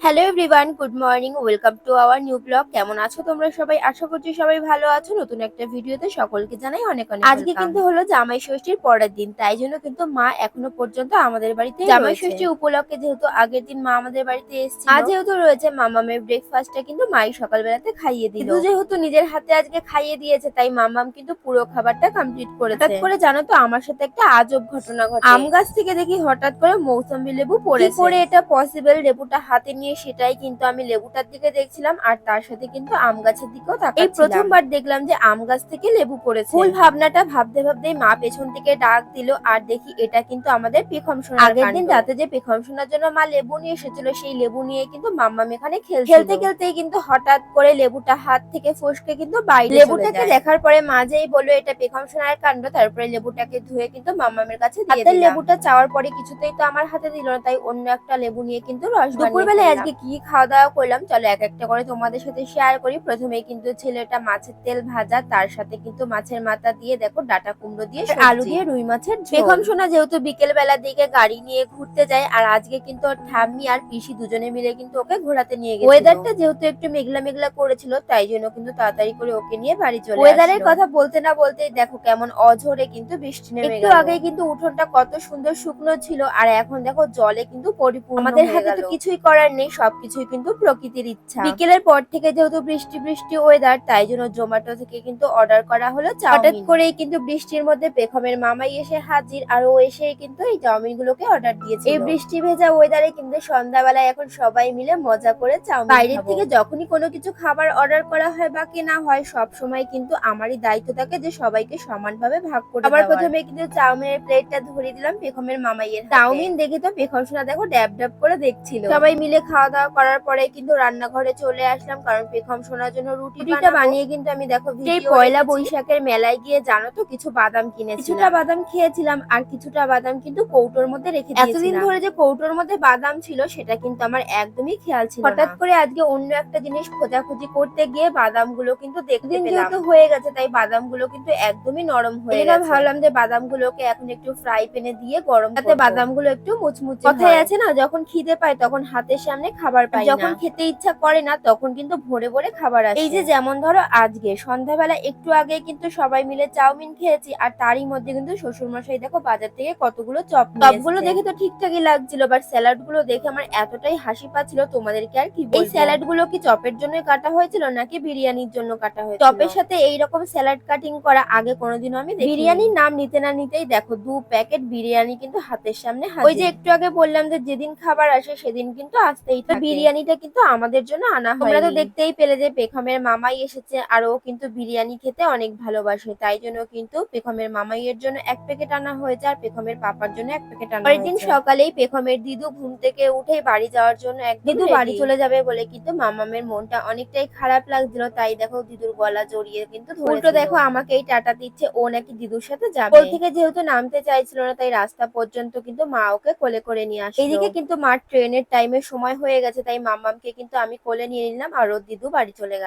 Hello everyone, good morning, welcome to our new blog. কেমন আছো তোমরা সবাই? আশা করছি সবাই ভালো আছো। নতুন একটা ভিডিওতে সকলকে জানাই অনেক অনেক আজকে ওয়েলকাম। কিন্তু হলো জামাই ষষ্ঠীর পরের দিন, তাই জন্য কিন্তু মা এখনো পর্যন্ত আমাদের বাড়িতে জামাই ষষ্ঠী উপলক্ষে যেহেতু আগের দিন মা আমাদের বাড়িতে এসেছিল, আজ যেহেতু রয়েছে মামামের ব্রেকফাস্টটা কিন্তু মাই সকালবেলাতে খাইয়ে দিল। কিন্তু যেহেতু নিজের হাতে আজকে খাইয়ে দিয়েছে তাই মামাম কিন্তু পুরো খাবারটা কমপ্লিট করেছে। হঠাৎ করে জানো তো আমার সাথে একটা আজব ঘটনা ঘটে। আম গাছ থেকে দেখি হঠাৎ করে মৌসুমী লেবু পড়েছে। কি করে এটা পসিবল? লেবুটা হাতে নিয়ে সেটাই কিন্তু আমি লেবুটার দিকে দেখছিলাম আর তার সাথে কিন্তু আম গাছের দিকেও তাকাচ্ছিলাম। এই প্রথমবার দেখলাম যে আম গাছ থেকে লেবু পড়েছে। ভুল ভাবনাটা ভাবতে ভাবতেই মা পেছন থেকে ডাক দিল আর দেখি এটা কিন্তু আমাদের পেখম সোনার কাণ্ড। আগের দিন রাতে যে পেখম সোনার জন্য মা লেবু নিয়ে এসেছিল সেই লেবু নিয়ে কিন্তু মাম্মাম এখানে খেলতে খেলতেই কিন্তু হঠাৎ করে লেবুটা হাত থেকে ফসকে কিন্তু বাইরে লেবুটাকে দেখার পরে মা যেই বললো এটা পেখম সোনার কাণ্ড, তারপরে লেবুটাকে ধুয়ে কিন্তু মাম্মামের কাছে দিয়ে দিলাম। লেবুটা চাওয়ার পরে কিছুতেই তো আমার হাতে দিল না, তাই অন্য একটা লেবু নিয়ে কিন্তু রস বানিয়ে দুপুরবেলায় আজকে কি খাওয়া দাওয়া করলাম চলো এক একটা করে তোমাদের সাথে শেয়ার করি। প্রথমেই কিন্তু ছেলেটা মাছের তেল ভাজা, তার সাথে কিন্তু মাছের মাথা দিয়ে দেখো ডাটা কুমড়ো দিয়ে আলু দিয়ে রুই মাছের ঝোল। বেগম সোনা যেহেতু বিকেল বেলার দিকে গাড়ি নিয়ে ঘুরতে যায় আর আজকে কিন্তু ওর ঠাম্মি আর পিসি দুজনে মিলে কিন্তু ওকে ঘোরাতে নিয়ে গেছে। ওয়েদারটা যেহেতু একটু মেঘলা মেঘলা করেছিল তাই জন্য কিন্তু তাড়াতাড়ি করে ওকে নিয়ে বাড়ি চলে আসলো। ওয়েদারের কথা বলতে না বলতেই দেখো কেমন অঝোরে কিন্তু বৃষ্টি নেমে গেল। একটু আগেই কিন্তু উঠোনটা কত সুন্দর শুকনো ছিল আর এখন দেখো জলে কিন্তু পরিপূর্ণ। আমাদের হাতে তো কিছুই করার নেই, সবকিছুই কিন্তু প্রকৃতির ইচ্ছা। বিকেলের পর থেকে যেহেতু বৃষ্টি বৃষ্টি ওয়েদার, তাই জন্য জোম্যাটো থেকে কিন্তু অর্ডার করা হলো চাউমিন। হঠাৎ করেই কিন্তু বৃষ্টির মধ্যে পেখমের মামাই এসে হাজির আর ও এসে কিন্তু এই চাউমিন গুলোকে অর্ডার দিয়েছে। এই বৃষ্টি ভেজা ওয়েদারে কিন্তু সন্ধ্যাবেলায় এখন সবাই মিলে মজা করে চাউমিন বাইরের থেকে যখনই কোনো কিছু খাবার অর্ডার করা হয় বা কেনা হয় সব সময় কিন্তু আমারই দায়িত্ব থাকে যে সবাইকে সমানভাবে ভাগ করে আবার প্রথমে কিন্তু চাউমিনের প্লেটটা ধরিয়ে দিলাম পেখমের মামাইয়ের হাতে। চাউমিন দেখে তো পেখম সোনা দেখো ড্যাব ড্যাব করে দেখছিল। সবাই মিলে খাওয়া দাওয়া করার পরে কিন্তু রান্নাঘরে চলে আসলাম, কারণ পেখম সোনার জন্য রুটিটা বানিয়ে কিন্তু আমি দেখো এই পয়লা বৈশাখের মেলায় গিয়ে জানো তো কিছু বাদাম কিনেছি। কিছুটা বাদাম খেয়েছিলাম আর কিছুটা বাদাম কিন্তু কৌটোর মধ্যে রেখে দিয়েছিলাম। এতদিন ধরে যে কৌটোর মধ্যে বাদাম ছিল সেটা কিন্তু আমার একদমই খেয়াল ছিল না। হঠাৎ করে আজকে অন্য একটা জিনিস খোঁজাখুঁজি করতে গিয়ে বাদামগুলো কিন্তু দেখতে পেলাম। যেহেতু হয়ে গেছে তাই বাদামগুলো কিন্তু একদমই নরম হয়ে গেছে। ভাবলাম যে বাদামগুলোকে এখন একটু ফ্রাই প্যানে দিয়ে গরম করব, যাতে বাদামগুলো একটু মুচমুচে হয়। কথায় আছে না, যখন খিদে পায় তখন হাতের সামনে খাবার পাই না, যখন খেতে ইচ্ছা করে না তখন কিন্তু ভোরে ভোরে খাবার আসে। এই যে যেমন ধরো আজকে সন্ধ্যাবেলা একটু আগে কিন্তু সবাই মিলে চাউমিন খেয়েছি আর তারই মধ্যে কিন্তু শ্বশুর মশাই দেখো বাজার থেকে কতগুলো চপ নিয়ে এসেছে। চপগুলো দেখে তো ঠিকঠাকই লাগছিল, বাট স্যালাড গুলো দেখে আমার এতটাই হাসি পাচ্ছিল তোমাদেরকে আর কি বলবো। এই স্যালাড গুলো কি চপের জন্য কাটা হয়েছিল নাকি বিরিয়ানির জন্য কাটা হয়েছিল? চপের সাথে এইরকম স্যালাড কাটিং করা আগে কোনোদিনও আমি দেখিনি। বিরিয়ানির নাম নিতে না নিতেই দেখো 2 প্যাকেট বিরিয়ানি কিন্তু হাতের সামনে হাজির। ওই যে একটু আগে বললাম যে যেদিন খাবার আসে সেদিন কিন্তু আসতেই থাকে। বিরিয়ানিটা কিন্তু আমাদের জন্য আনা হয়। তোমরা তো দেখতেই পেলে যে পেখমের মামাই এসেছে আর ও কিন্তু বিরিয়ানি খেতে অনেক ভালোবাসে, তাই জন্য কিন্তু পেখমের মামাইয়ের জন্য 1 প্যাকেট আনা হয়েছে আর পেখমের পাপার জন্য 1 প্যাকেট আনা হয়েছে। পরের দিন সকালেই পেখমের দিদু ঘুম থেকে উঠে বাড়ি যাওয়ার জন্য দিদু বাড়ি চলে যাবে বলে কিন্তু মামামের মনটা অনেকটাই খারাপ লাগছিল, তাই দেখো দিদুর গলা জড়িয়ে কিন্তু উল্টো দেখো আমাকেই টাটা দিচ্ছে, ও নাকি দিদুর সাথে যাবে। কোল থেকে যেহেতু নামতে চাইছিল না তাই রাস্তা পর্যন্ত কিন্তু মা ওকে কোলে করে নিয়ে আসলো। এদিকে কিন্তু মার ট্রেনের টাইমের সময় হয়ে গেছে তাই মাম্মামকে কিন্তু আমি কোলে নিয়ে নিলাম আর ওর দিদু বাড়ি চলে গেল।